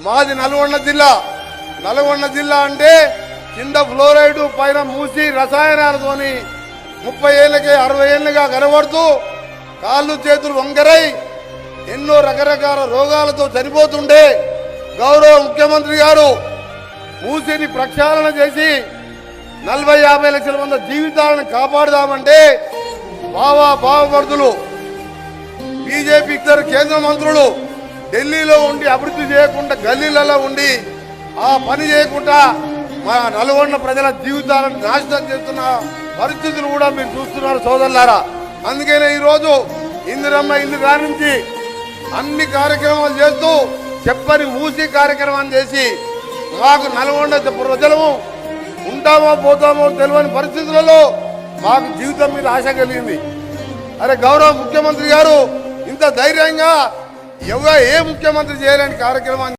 మాది నల్గొండ జిల్లా. నల్గొండ జిల్లా అంటే కింద ఫ్లోరైడ్ పైన మూసి రసాయనాలతోని 30 ఏళ్ళకి 60 ఏళ్ళుగా కనబడుతూ కాళ్ళు చేతులు వంకరై ఎన్నో రకరకాల రోగాలతో చనిపోతుండే గౌరవ ముఖ్యమంత్రి గారు మూసిని ప్రక్షాళన చేసి 40-50 లక్షల మంది జీవితాలను కాపాడుదామంటే భావపడుతులు బీజేపీ ఇద్దరు కేంద్ర మంత్రులు ఢిల్లీలో ఉండి అభివృద్ధి చేయకుండా గల్లీలలో ఉండి ఆ పని చేయకుండా మా నల్గొండ ప్రజల జీవితాలను నాశనం చేస్తున్న పరిస్థితులు కూడా మీరు చూస్తున్నారు సోదరులారా. అందుకనే ఈరోజు ఇందిరమ్మ ఇల్లు కానించి అన్ని కార్యక్రమాలు చేస్తూ చెప్పని మూసి కార్యక్రమాన్ని చేసి మాకు నల్గొండ ప్రజలము ఉంటామో పోతామో తెలియని పరిస్థితులలో మాకు జీవితం మీద ఆశ కలిగింది. అరే గౌరవ ముఖ్యమంత్రి గారు ఇంత ధైర్యంగా ఏ ముఖ్యమంత్రి చేయలేని కార్యక్రమాన్ని